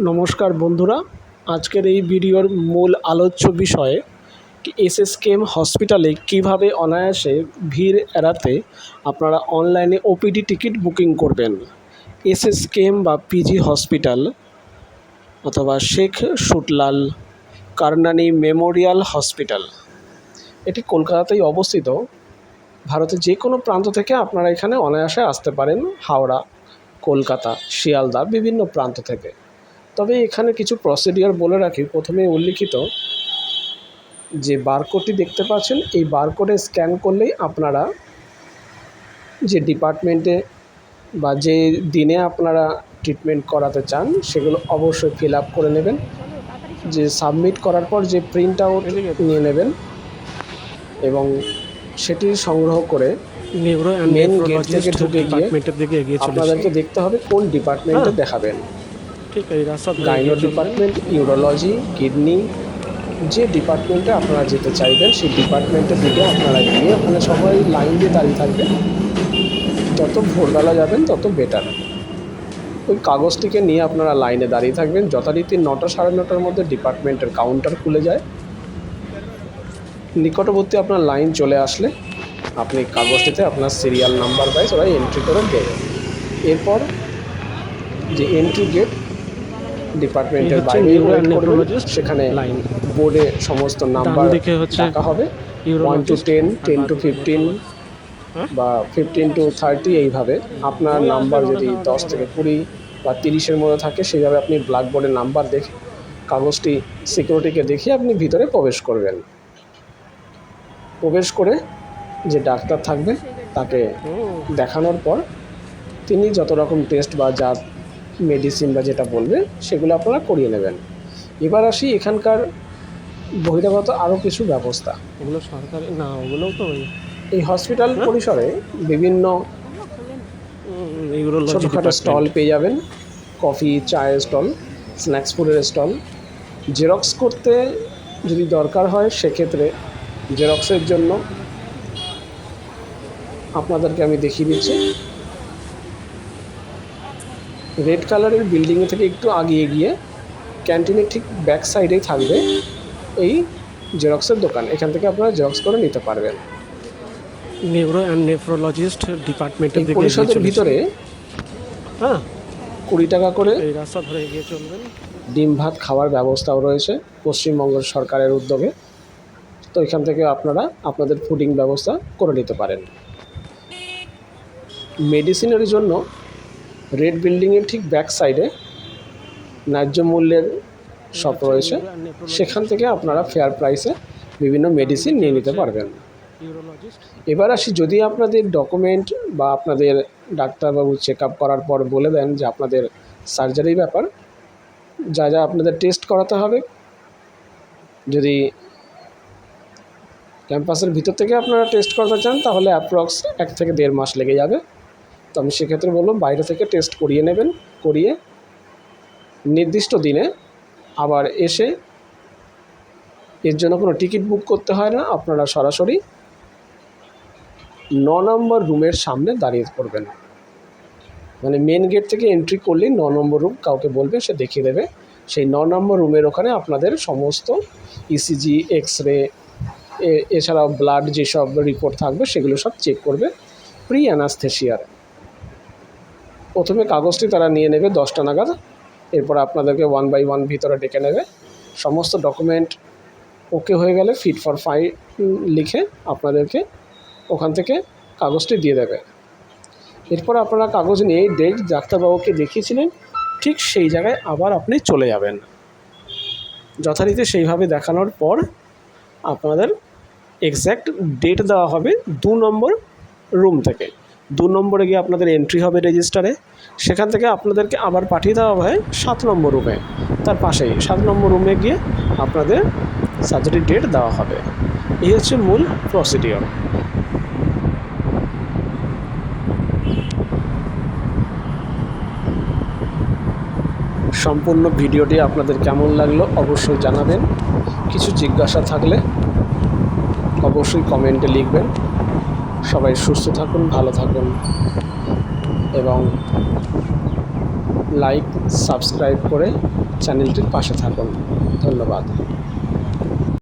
নমস্কার বন্ধুরা, আজকের এই ভিডিওর মূল আলোচ্য বিষয়ে এসএসকেএম হসপিটালে কিভাবে অনায়াসে ভিড় এড়াতে আপনারা অনলাইনে ওপিডি টিকিট বুকিং করবেন। এসএসকেএম বা পিজি হসপিটাল অথবা শেখ সুটলাল কারনানি মেমোরিয়াল হসপিটাল, এটি কলকাতাতেই অবস্থিত। ভারতের যে কোনো প্রান্ত থেকে আপনারা এখানে অনায়াসে আসতে পারেন, হাওড়া, কলকাতা, শিয়ালদা, বিভিন্ন প্রান্ত থেকে। তবে এখানে কিছু প্রসিডিওর বলে রাখি। প্রথমে উল্লিখিত যে বারকোডটি দেখতে পাচ্ছেন, এই বারকোডে স্ক্যান করলেই আপনারা যে ডিপার্টমেন্টে বা যে দিনে আপনারা ট্রিটমেন্ট করাতে চান সেগুলো অবশ্যই ফিল আপ করে নেবেন। যে সাবমিট করার পর যে প্রিন্ট আউট নিয়ে নেবেন এবং সেটি সংগ্রহ করে মেন গেট থেকে ঢুকে গিয়ে আপনাদেরকে দেখতে হবে কোন ডিপার্টমেন্টে দেখাবেন। গাইনো ডিপার্টমেন্ট, ইউরোলজি, কিডনি, যে ডিপার্টমেন্টে আপনারা যেতে চাইবেন সেই ডিপার্টমেন্টের দিকে আপনারা গিয়ে ওখানে সবাই লাইন দিয়ে দাঁড়িয়ে থাকবেন। যত ভোরবেলা যাবেন তত বেটার। ওই কাগজটিকে নিয়ে আপনারা লাইনে দাঁড়িয়ে থাকবেন। যথারীতি 9টা সাড়ে 9টার মধ্যে ডিপার্টমেন্টের কাউন্টার খুলে যায়। নিকটবর্তী আপনার লাইন চলে আসলে আপনি কাগজটিতে আপনার সিরিয়াল নাম্বার ওয়াইজ ওরা এন্ট্রি করে দেবে। এরপর যে এন্ট্রি গেট ডিপার্টমেন্টের বাইরে সেখানে বোর্ডে সমস্ত নাম্বার রাখা হবে, 1 to 10, 10 to 15 বা 15 to 30, এইভাবে আপনার নাম্বার যদি 10 থেকে 20 বা 30-এর মধ্যে থাকে সেইভাবে আপনি ব্ল্যাকবোর্ডে নাম্বার দেখে কাগজটি সিকিউরিটিকে দেখিয়ে আপনি ভিতরে প্রবেশ করবেন। প্রবেশ করে যে ডাক্তার থাকবে তাকে দেখানোর পর তিনি যত রকম টেস্ট বা যা মেডিসিন বা যেটা বলবে সেগুলো আপনারা করিয়ে নেবেন। এবার আসি এখানকার বহিরাগত আরও কিছু ব্যবস্থা। ওগুলো সরকারি না, ওগুলোও তো এই হসপিটাল পরিসরে বিভিন্ন ছোটোখাটো স্টল পেয়ে যাবেন। কফি, চায়ের স্টল, স্ন্যাক্স ফুডের স্টল। জেরক্স করতে যদি দরকার হয় সেক্ষেত্রে জেরক্সের জন্য আপনাদেরকে আমি দেখিয়ে দিচ্ছি। রেড কালারের বিল্ডিংয়ে থেকে একটু আগিয়ে গিয়ে ক্যান্টিনের ঠিক ব্যাক সাইডেই থাকবে এই জেরক্সের দোকান। এখান থেকে আপনারা জেরক্স করে নিতে পারবেন। নিউরো অ্যান্ড নেফ্রোলজিস্ট ডিপার্টমেন্টের পরিষদের ভিতরে 20 টাকা করে এই রাস্তা ধরে এগিয়ে চলবেন। ডিম ভাত খাওয়ার ব্যবস্থাও রয়েছে পশ্চিমবঙ্গ সরকারের উদ্যোগে। তো এখান থেকে আপনারা আপনাদের ফুডিং ব্যবস্থা করে নিতে পারেন। মেডিসিনের জন্য রেড বিল্ডিংয়ের ঠিক ব্যাক সাইডে ন্যায্য মূল্যের শপ রয়েছে, সেখান থেকে আপনারা ফেয়ার প্রাইসে বিভিন্ন মেডিসিন নিয়ে নিতে পারবেন। এবার আসি, যদি আপনাদের ডকুমেন্ট বা আপনাদের ডাক্তারবাবু চেক আপ করার পর বলে দেন যে আপনাদের সার্জারির ব্যাপার, যা যা আপনাদের টেস্ট করাতে হবে, যদি ক্যাম্পাসের ভিতর থেকে আপনারা টেস্ট করাতে চান তাহলে অ্যাপ্রক্স 1 থেকে 1.5 মাস লেগে যাবে। তো আমি সেক্ষেত্রে বলবো বাইরে থেকে টেস্ট করিয়ে নেবেন, করিয়ে নির্দিষ্ট দিনে আবার এসে, এর জন্য কোনো টিকিট বুক করতে হয় না, আপনারা সরাসরি 9 নম্বর রুমের সামনে দাঁড়িয়ে পড়বেন। মানে মেন গেট থেকে এন্ট্রি করলেই 9 নম্বর রুম, কাউকে বলবে সে দেখিয়ে দেবে। সেই 9 নম্বর রুমের ওখানে আপনাদের সমস্ত ইসিজি, এক্স-রে, এছাড়াও ব্লাড যেসব রিপোর্ট থাকবে সেগুলো সব চেক করবে প্রি অ্যানাস্থেশিয়ার। প্রথমে কাগজটি তারা নিয়ে নেবে 10টা নাগাদ। এরপর আপনাদেরকে 1 by 1 ভিতরে ডেকে নেবে। সমস্ত ডকুমেন্ট ওকে হয়ে গেলে ফিট ফর ফাইল লিখে আপনাদেরকে ওখান থেকে কাগজটি দিয়ে দেবে। এরপর আপনারা কাগজ নিয়ে ডেট ডাক্তারবাবুকে দেখিয়েছিলেন ঠিক সেই জায়গায় আবার আপনি চলে যাবেন। যথারীতি সেইভাবে দেখানোর পর আপনাদের এক্স্যাক্ট ডেট দেওয়া হবে 2 নম্বর রুম থেকে। 2 নম্বরে গিয়ে আপনাদের এন্ট্রি হবে রেজিস্টারে। সেখান থেকে আপনাদেরকে আবার পাঠিয়ে দেওয়া হয় 7 নম্বর রুমে, তার পাশেই 7 নম্বর রুমে গিয়ে আপনাদের সার্জারি ডেট দেওয়া হবে। এই হচ্ছে মূল প্রসিডিওর। সম্পূর্ণ ভিডিওটি আপনাদের কেমন লাগলো অবশ্যই জানাবেন। কিছু জিজ্ঞাসা থাকলে অবশ্যই কমেন্টে লিখবেন। সবাই সুস্থ থাকুন, ভালো থাকুন এবং লাইক, সাবস্ক্রাইব করে চ্যানেলটির পাশে থাকুন। ধন্যবাদ।